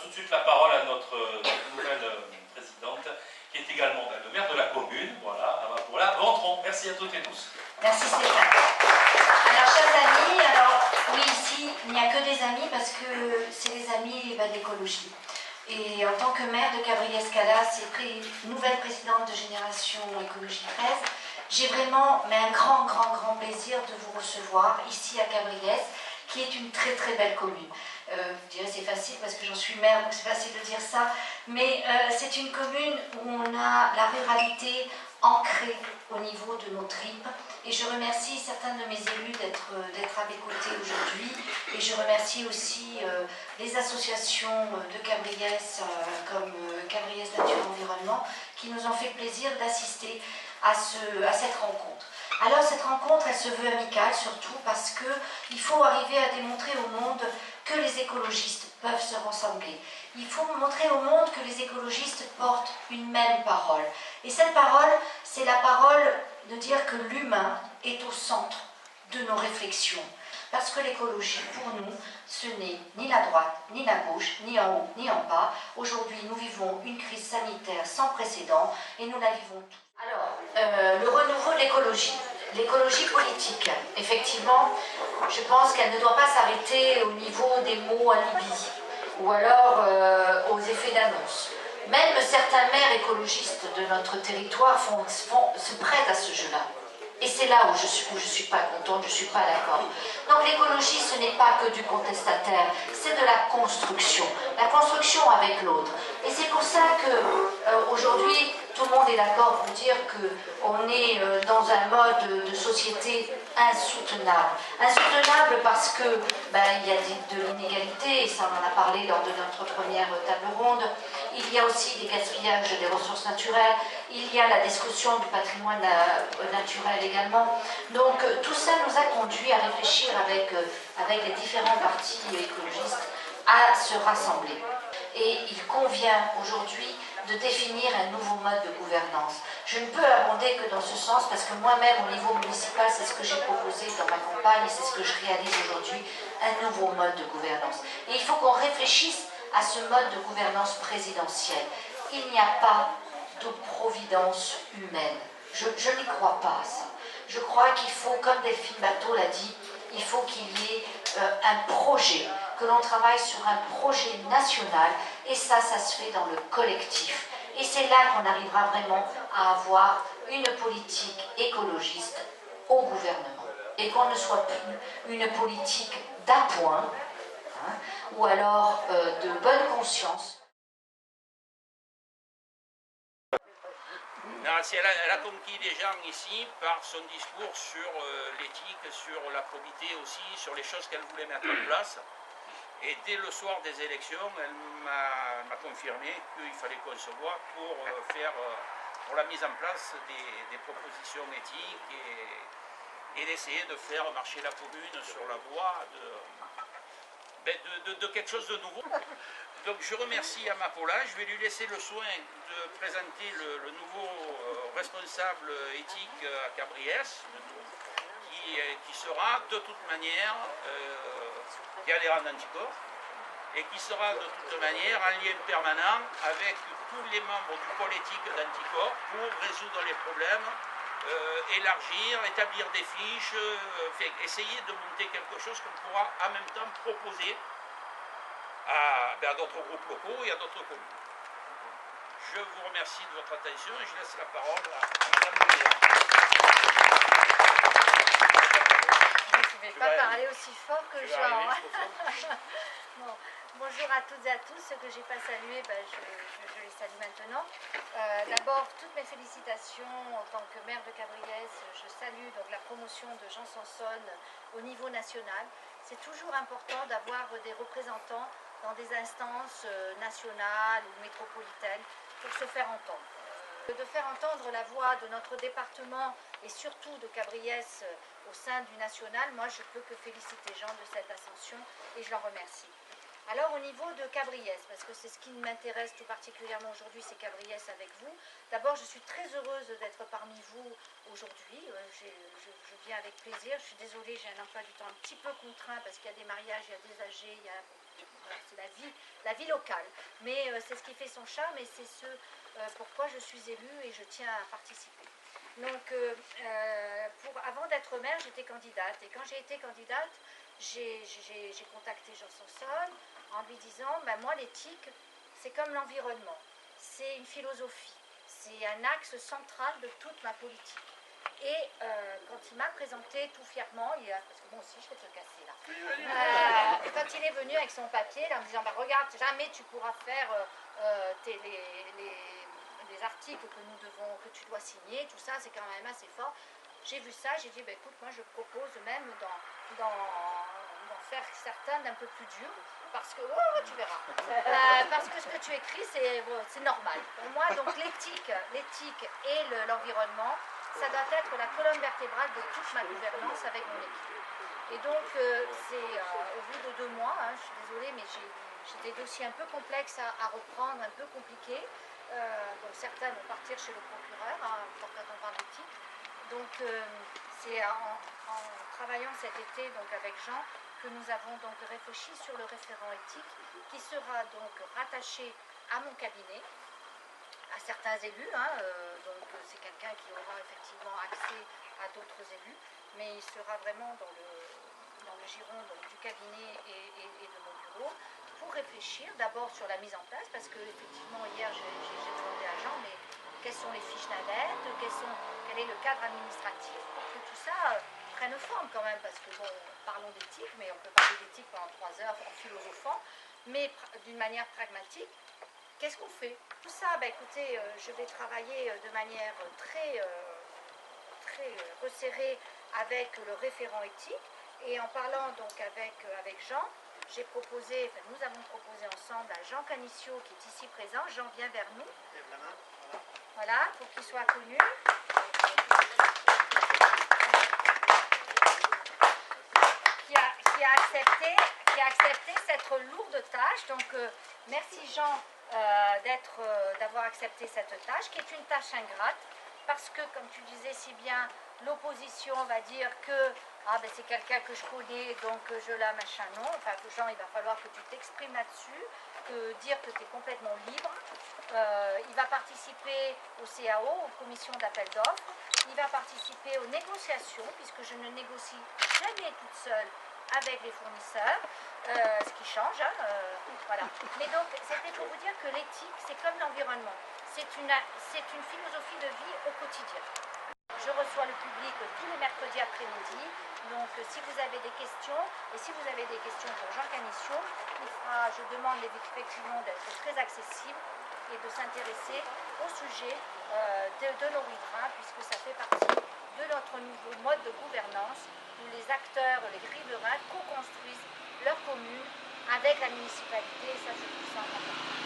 tout de suite la parole à notre nouvelle présidente, qui est également le maire de la commune, voilà, Amapola Ventron. Merci à toutes et tous. Merci Stéphane. Alors, chers amis, oui, ici, il n'y a que des amis parce que c'est les amis d'écologie. Et en tant que maire de Cabriès-Calas et nouvelle présidente de Génération Écologie 13, j'ai vraiment un grand plaisir de vous recevoir ici à Cabriès, qui est une très belle commune. Vous direz c'est facile parce que j'en suis maire, donc c'est facile de dire ça, mais c'est une commune où on a la ruralité ancrée au niveau de nos tripes. Et je remercie certains de mes élus d'être à mes côtés aujourd'hui. Et je remercie aussi les associations de Cabriès, comme Cabriès Nature Environnement, qui nous ont fait plaisir d'assister à cette rencontre. Alors cette rencontre, elle se veut amicale surtout parce qu'il faut arriver à démontrer au monde que les écologistes peuvent se rassembler. Il faut montrer au monde que les écologistes portent une même parole. Et cette parole, c'est la parole de dire que l'humain est au centre de nos réflexions. Parce que l'écologie, pour nous, ce n'est ni la droite, ni la gauche, ni en haut, ni en bas. Aujourd'hui, nous vivons une crise sanitaire sans précédent et nous la vivons tous. Alors, le renouveau de l'écologie politique, effectivement, je pense qu'elle ne doit pas s'arrêter au niveau des mots alibis ou alors aux effets d'annonce. Même certains maires écologistes de notre territoire se prêtent à ce jeu-là. Et c'est là où je ne suis pas contente, je ne suis pas d'accord. Donc l'écologie, ce n'est pas que du contestataire, c'est de la construction avec l'autre. Et c'est pour ça qu'aujourd'hui, tout le monde est d'accord pour dire qu'on est dans un mode de société insoutenable. Insoutenable parce que il y a de l'inégalité, et ça on en a parlé lors de notre première table ronde. Il y a aussi des gaspillages des ressources naturelles, il y a la discussion du patrimoine naturel également. Donc tout ça nous a conduit à réfléchir avec les différents partis écologistes à se rassembler. Et il convient aujourd'hui de définir un nouveau mode de gouvernance. Je ne peux abonder que dans ce sens parce que moi-même au niveau municipal, c'est ce que j'ai proposé dans ma campagne et c'est ce que je réalise aujourd'hui, un nouveau mode de gouvernance. Et il faut qu'on réfléchisse à ce mode de gouvernance présidentielle. Il n'y a pas de providence humaine. Je n'y crois pas à ça. Je crois qu'il faut, comme Delphine Bateau l'a dit, il faut qu'il y ait un projet, que l'on travaille sur un projet national, et ça se fait dans le collectif. Et c'est là qu'on arrivera vraiment à avoir une politique écologiste au gouvernement, et qu'on ne soit plus une politique d'appoint, ou alors de bonne conscience. Elle a conquis les gens ici par son discours sur l'éthique, sur la probité aussi, sur les choses qu'elle voulait mettre en place. Et dès le soir des élections, elle m'a confirmé qu'il fallait qu'on se voit pour la mise en place des propositions éthiques et d'essayer de faire marcher la commune sur la voie de quelque chose de nouveau. Donc je remercie Amapola, je vais lui laisser le soin de présenter le nouveau responsable éthique à Cabriès, qui sera de toute manière, qui a les rangs d'Anticorps, et qui sera de toute manière en lien permanent avec tous les membres du pôle éthique d'Anticorps pour résoudre les problèmes, élargir, établir des fiches, essayer de monter quelque chose qu'on pourra en même temps proposer à d'autres groupes locaux et à d'autres communes. Je vous remercie de votre attention et je laisse la parole à Madame le maire. Vous ne pouvez pas parler aussi fort que Jean. Bon, bonjour à toutes et à tous. Ceux que je n'ai pas salués, je les salue maintenant. D'abord, toutes mes félicitations en tant que maire de Cabriès. Je salue donc la promotion de Jean Sanson au niveau national. C'est toujours important d'avoir des représentants dans des instances nationales ou métropolitaines pour se faire entendre. De faire entendre la voix de notre département et surtout de Cabriès au sein du national, moi je peux que féliciter Jean de cette ascension et je l'en remercie. Alors au niveau de Cabriès, parce que c'est ce qui m'intéresse tout particulièrement aujourd'hui, c'est Cabriès avec vous. D'abord je suis très heureuse d'être parmi vous aujourd'hui, je viens avec plaisir. Je suis désolée, j'ai un emploi du temps un petit peu contraint parce qu'il y a des mariages, il y a des âgés, il y a la vie locale. Mais c'est ce qui fait son charme et c'est ce pourquoi je suis élue et je tiens à participer. Donc, avant d'être maire, j'étais candidate. Et quand j'ai été candidate, j'ai contacté Jean Sansol en lui disant, ben, moi l'éthique, c'est comme l'environnement. C'est une philosophie. C'est un axe central de toute ma politique. Et quand il m'a présenté tout fièrement, parce que moi aussi je vais te casser là, quand il est venu avec son papier là, en me disant, bah, regarde, jamais tu pourras faire les articles que tu dois signer, tout ça, c'est quand même assez fort. J'ai vu ça, j'ai dit, bah, écoute, moi je propose même d'en faire certains d'un peu plus durs, parce que, tu verras, parce que ce que tu écris, c'est normal. Pour moi, donc l'éthique et l'environnement, ça doit être la colonne vertébrale de toute ma gouvernance avec mon équipe. Et donc, au bout de 2 mois, je suis désolée, mais j'ai des dossiers un peu complexes à reprendre, un peu compliqués. Donc certains vont partir chez le procureur, quand on parle d'éthique. Donc, c'est en travaillant cet été donc, avec Jean que nous avons donc réfléchi sur le référent éthique qui sera donc rattaché à mon cabinet, à certains élus, donc c'est quelqu'un qui aura effectivement accès à d'autres élus, mais il sera vraiment dans le giron donc, du cabinet et de mon bureau pour réfléchir d'abord sur la mise en place, parce que effectivement hier j'ai demandé à Jean, mais quelles sont les fiches navettes, quel est le cadre administratif pour que tout ça prenne forme quand même, parce que bon, parlons d'éthique, mais on peut parler d'éthique pendant 3 heures en philosophant, mais d'une manière pragmatique. Qu'est-ce qu'on fait? Tout ça, écoutez, je vais travailler de manière très resserrée avec le référent éthique. Et en parlant donc avec Jean, nous avons proposé ensemble à Jean Canicio, qui est ici présent. Jean vient vers nous. Voilà, pour qu'il soit connu. Qui a accepté cette lourde tâche. Donc, merci Jean d'avoir accepté cette tâche, qui est une tâche ingrate, parce que, comme tu disais si bien, l'opposition va dire que c'est quelqu'un que je connais, donc je la machin non. Enfin, Jean, il va falloir que tu t'exprimes là-dessus, dire que tu es complètement libre. Il va participer au CAO, aux commissions d'appel d'offres. Il va participer aux négociations, puisque je ne négocie jamais toute seule avec les fournisseurs, ce qui change. Voilà. Mais donc, c'était pour vous dire que l'éthique, c'est comme l'environnement. C'est une philosophie de vie au quotidien. Je reçois le public tous les mercredis après-midi. Donc, si vous avez des questions, et si vous avez des questions pour Jean Canicio, je demande effectivement d'être très accessible et de s'intéresser au sujet de nos riverains, puisque ça fait partie de notre nouveau mode de gouvernance où les acteurs, les riverains co-construisent leur commune avec la municipalité, et ça je trouve ça important.